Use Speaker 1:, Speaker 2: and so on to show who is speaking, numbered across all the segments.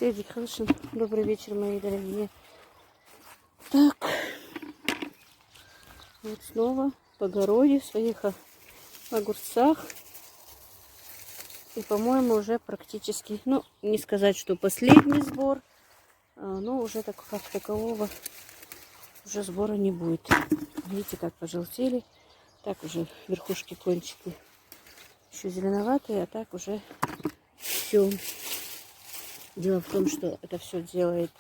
Speaker 1: Седик Хелшин. Добрый вечер, мои дорогие. Так, вот снова в огороде, в своих огурцах. И, по-моему, уже практически, ну, не сказать, что последний сбор, но уже так, как такового уже сбора не будет. Видите, как пожелтели. Так уже верхушки, кончики еще зеленоватые, а так уже все. Дело в том, что это все делает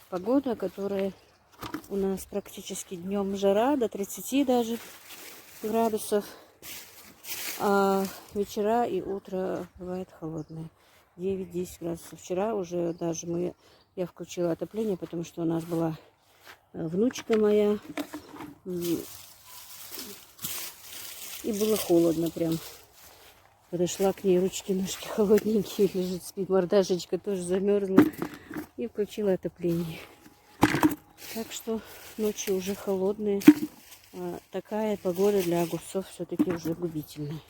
Speaker 1: погода, которая у нас практически днем жара, до 30 даже градусов, а вечера и утро бывает холодное, 9-10 градусов. Вчера уже даже я включила отопление, потому что у нас была внучка моя, и было холодно прям. Подошла к ней, ручки-ножки холодненькие, лежит, спит, мордашечка тоже замерзла. И включила отопление. Так что ночи уже холодные. Такая погода для огурцов все-таки уже губительная.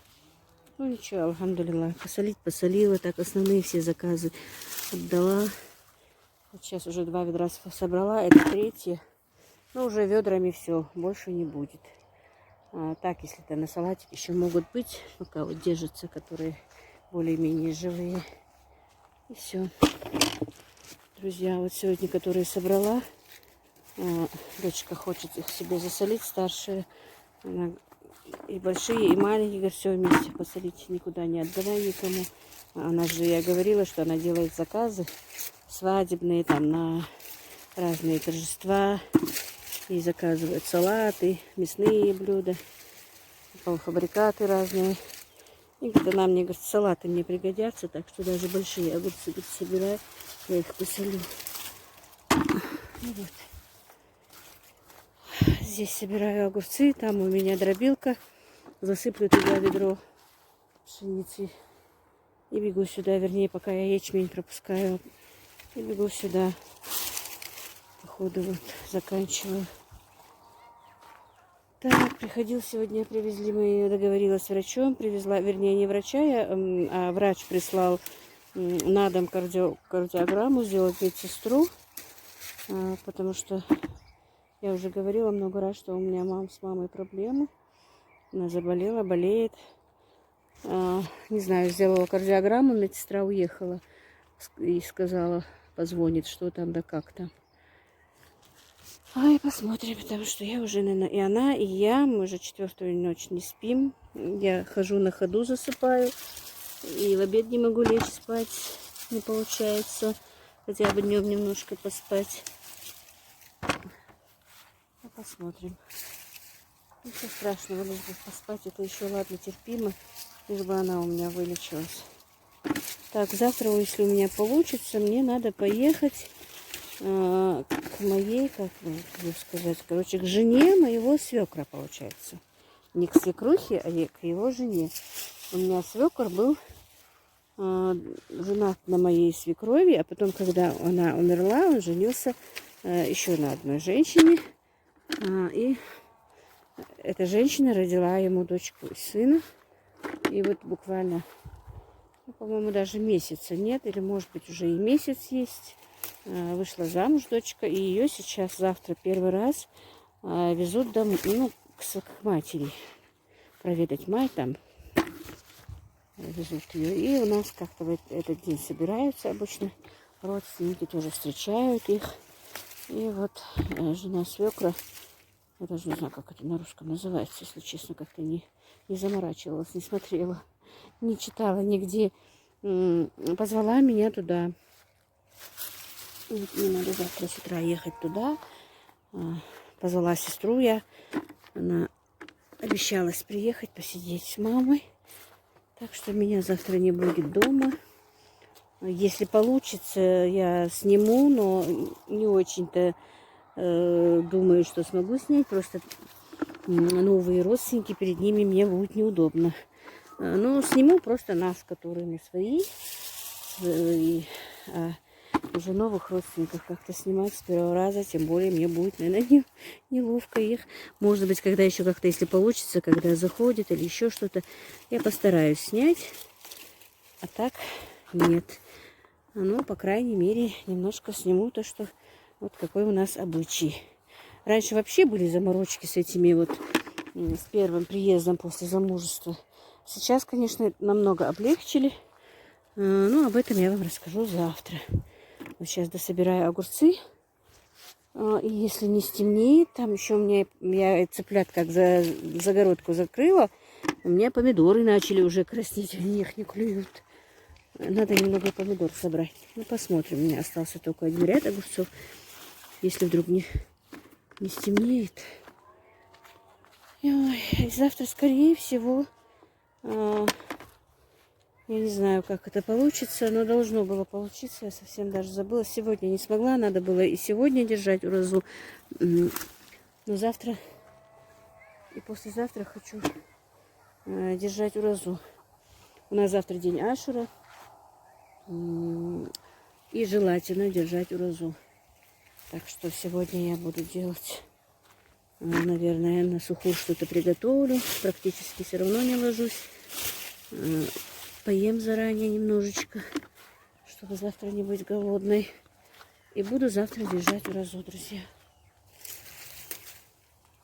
Speaker 1: Ну ничего, альхамдулилlah. Посолить посолила. Так основные все заказы отдала. Вот сейчас уже 2 ведра собрала. Это 3. Но уже ведрами все. Больше не будет. Так, если то на салатик еще могут быть, пока вот держатся, которые более-менее живые. И все. Друзья, вот сегодня, которые собрала, дочка хочет их себе засолить, старшая. Она и большие, и маленькие, говорит, все вместе посолить, никуда не отдавай никому. Она же, я говорила, что она делает заказы свадебные, там, на разные торжества. И заказывают салаты, мясные блюда, полуфабрикаты разные. И говорит, она мне говорит, салаты мне пригодятся, так что даже большие огурцы собираю, я их посолю. И вот. Здесь собираю огурцы, там у меня дробилка, засыплю туда ведро пшеницы и бегу сюда, вернее, пока я ячмень пропускаю, и бегу сюда. Походу вот заканчиваю. Так, приходил сегодня, привезли, мы договорилась с врачом, привезла, вернее, не врача, а врач прислал на дом кардиограмму, сделать медсестру, потому что я уже говорила много раз, что у меня с мамой проблемы, она заболела, болеет, не знаю, сделала кардиограмму, медсестра уехала и сказала, позвонит, что там да как там. Ай, посмотрим, потому что я уже, наверное, и она, и я, мы уже 4-ю ночь не спим. Я хожу на ходу, засыпаю, и в обед не могу лечь спать, не получается. Хотя бы днем немножко поспать. Посмотрим. Ничего страшного, лишь бы поспать, это еще ладно, терпимо, лишь бы она у меня вылечилась. Так, завтра, если у меня получится, мне надо поехать к моей, как бы сказать, короче, к жене моего свекра, получается. Не к свекрухе, а к его жене. У меня свекр был женат на моей свекрови, а потом, когда она умерла, он женился еще на одной женщине. И эта женщина родила ему дочку и сына. И вот буквально, ну, по-моему, даже месяца нет, или может быть уже и месяц есть. Вышла замуж дочка, и ее сейчас завтра первый раз везут домой, ну, к матери, проведать мать там, везут ее. И у нас как-то в этот день собираются обычно родственники, тоже встречают их. И вот жена свекра, я даже не знаю, как это на русском называется, если честно, как-то не заморачивалась, не смотрела, не читала нигде, позвала меня туда. Мне надо завтра с утра ехать туда. Позвала сестру я. Она обещалась приехать, посидеть с мамой. Так что меня завтра не будет дома. Если получится, я сниму, но не очень-то думаю, что смогу снять. Просто новые родственники, перед ними мне будет неудобно. Но сниму просто нас, которые мы свои. Уже новых родственников как-то снимать с первого раза, тем более мне будет, наверное, неловко их. Может быть, когда еще как-то, если получится, когда заходит или еще что-то, я постараюсь снять. А так нет. Ну, по крайней мере, немножко сниму то, что вот какой у нас обычай. Раньше вообще были заморочки с этими вот, с первым приездом после замужества. Сейчас, конечно, намного облегчили. Ну, об этом я вам расскажу завтра. Вот сейчас дособираю огурцы. И если не стемнеет, там еще у меня, я цыплят как загородку закрыла, у меня помидоры начали уже краснеть, они их не клюют. Надо немного помидор собрать. Ну, посмотрим. У меня остался только один ряд огурцов. Если вдруг не стемнеет. Ой, завтра, скорее всего, я не знаю, как это получится, но должно было получиться. Я совсем даже забыла. Сегодня не смогла. Надо было и сегодня держать уразу. Но завтра и послезавтра хочу держать уразу. У нас завтра день Ашура. И желательно держать уразу. Так что сегодня я буду делать, наверное, на сухую что-то приготовлю. Практически все равно не ложусь. Поем заранее немножечко, чтобы завтра не быть голодной. И буду завтра держать уразу, друзья.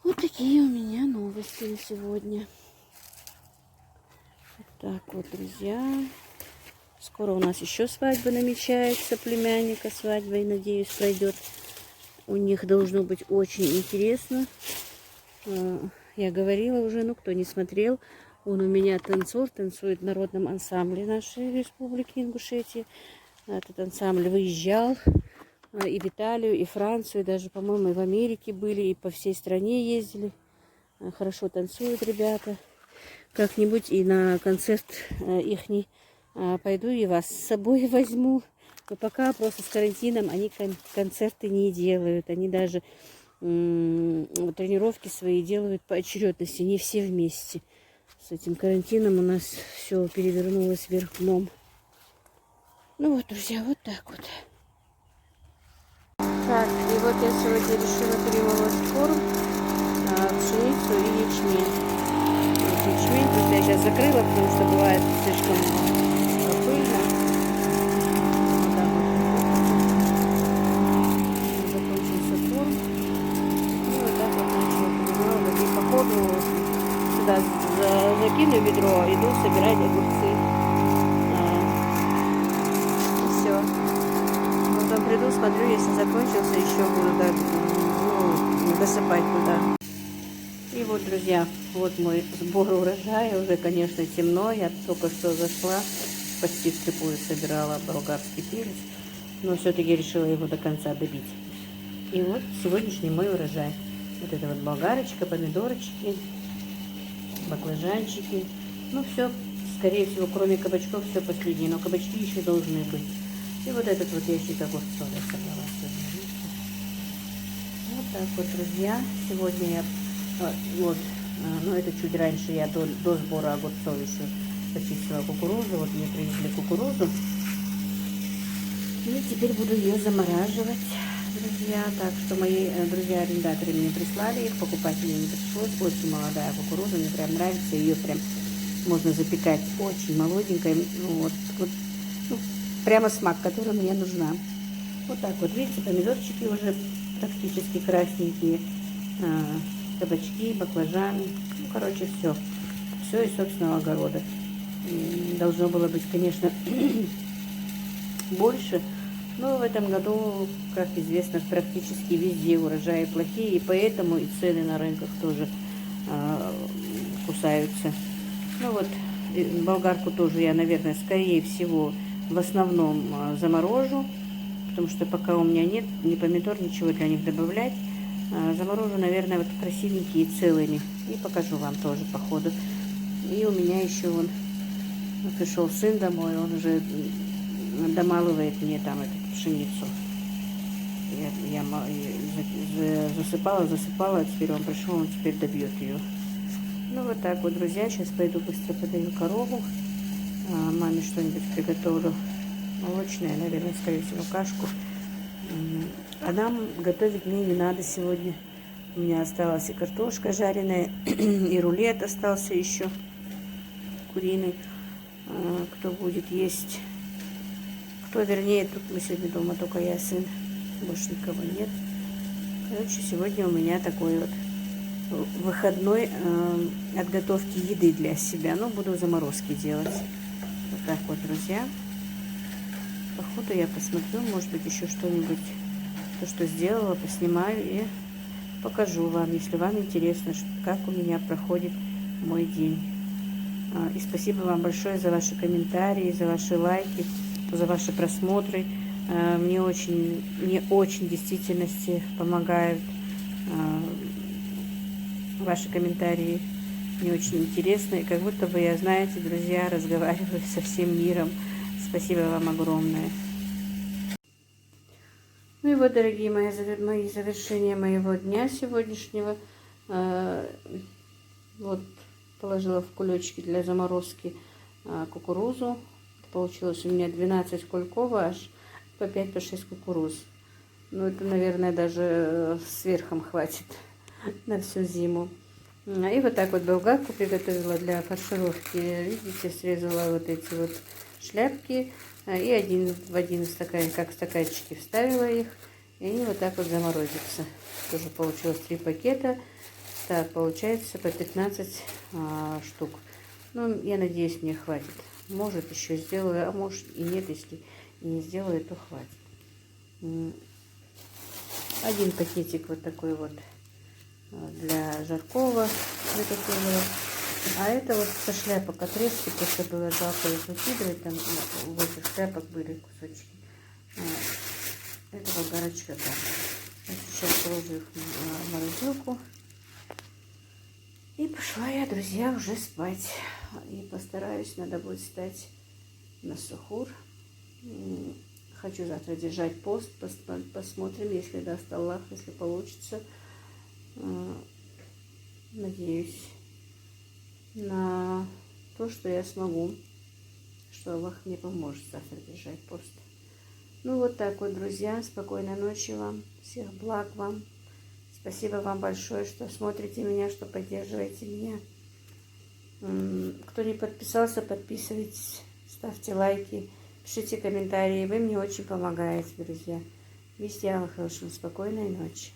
Speaker 1: Вот такие у меня новости на сегодня. Вот так вот, друзья. Скоро у нас еще свадьба намечается, племянника свадьба, и, надеюсь, пройдет. У них должно быть очень интересно. Я говорила уже, ну, кто не смотрел, он у меня танцор, танцует в народном ансамбле нашей республики Ингушетия. Этот ансамбль выезжал и в Италию, и Францию, и даже, по-моему, и в Америке были, и по всей стране ездили. Хорошо танцуют ребята. Как-нибудь и на концерт ихний пойду и вас с собой возьму. Но пока просто с карантином они концерты не делают. Они даже тренировки свои делают по очередности, не все вместе. С этим карантином у нас все перевернулось вверх дном. Ну вот, друзья, вот так вот. Так, и вот я сегодня решила перемолоть корм, пшеницу и ячмень. Вот ячмень просто я сейчас закрыла, потому что бывает слишком пыльно. Вот так вот. Закончился корм. И вот так вот начала. И по ходу сюда закину ведро, иду собирать огурцы. И все. Потом приду, смотрю, если закончился, еще буду досыпать туда. И вот, друзья, вот мой сбор урожая. Уже, конечно, темно. Я только что зашла, почти вслепую собирала болгарский перец. Но все-таки решила его до конца добить. И вот сегодняшний мой урожай. Вот это вот болгарочка, помидорчики, баклажанчики. Ну, все, скорее всего, кроме кабачков, все последнее. Но кабачки еще должны быть. И вот этот вот ящик огурцов я собрала сегодня. Вот так вот, друзья. Сегодня я, вот, ну это чуть раньше я до сбора огурцов еще почистила кукурузу. Вот мне привезли кукурузу. И теперь буду ее замораживать, друзья. Так что мои друзья-арендаторы мне прислали их, покупать мне не пришлось. Очень молодая кукуруза, мне прям нравится. Ее прям можно запекать очень молоденькой. Вот, ну, прямо смак, который мне нужна. Вот так вот, видите, помидорчики уже практически красненькие, кабачки, баклажаны, ну, короче, все. Все из собственного огорода. Должно было быть, конечно, больше, но в этом году, как известно, практически везде урожаи плохие, и поэтому и цены на рынках тоже кусаются. Ну вот, болгарку тоже я, наверное, скорее всего, в основном заморожу, потому что пока у меня нет ни помидор, ничего для них добавлять. Заморожу, наверное, вот красивенькие целыми. И покажу вам тоже по ходу. И у меня еще вон пришел сын домой, он уже домалывает мне там эту пшеницу. Я засыпала, а теперь он пришел, он теперь добьет ее. Ну вот так вот, друзья, сейчас пойду быстро подаю корову. Маме что-нибудь приготовлю молочное, наверное, скорее всего, кашку. А нам готовить мне не надо сегодня. У меня осталась и картошка жареная, и рулет остался еще куриный. Кто будет есть, Кто, вернее, тут мы сегодня дома только я, сын, больше никого нет. Короче, сегодня у меня такой вот выходной от готовки еды для себя. Ну, буду заморозки делать. Вот так вот, друзья. По ходу я посмотрю, может быть, еще что-нибудь, то, что сделала, поснимаю и покажу вам, если вам интересно, как у меня проходит мой день. И спасибо вам большое за ваши комментарии, за ваши лайки, за ваши просмотры. Мне очень в действительности помогают ваши комментарии. Мне очень интересно. И как будто бы я, знаете, друзья, разговариваю со всем миром. Спасибо вам огромное. Ну и вот, дорогие мои завершения моего дня сегодняшнего. Вот положила в кулечки для заморозки кукурузу. Получилось у меня 12 кульков, аж по 5-6 кукуруз. Ну, это, наверное, даже сверхом хватит на всю зиму. И вот так вот болгарку приготовила для фаршировки. Видите, срезала вот эти вот шляпки и в один стакан, как стаканчики, вставила их. И они вот так вот заморозятся. Тоже получилось 3 пакета. Так, получается по 15 штук. Ну, я надеюсь, мне хватит. Может, еще сделаю, а может и нет, если и не сделаю, то хватит. Один пакетик вот такой вот для жаркого приготовила. А это вот со шляпок отрезки, просто было жалко их выкидывать, там в этих шляпок были кусочки. Это болгарочка так. Сейчас положу их в морозилку. И пошла я, друзья, уже спать. И постараюсь, надо будет встать на сухур. Хочу завтра держать пост. Посмотрим, если даст Аллах, если получится. Надеюсь на то, что я смогу, что Аллах мне поможет завтра держать пост. Ну вот так вот, друзья, спокойной ночи вам, всех благ вам. Спасибо вам большое, что смотрите меня, что поддерживаете меня. Кто не подписался, подписывайтесь, ставьте лайки, пишите комментарии. Вы мне очень помогаете, друзья. Везде вам хорошего, спокойной ночи.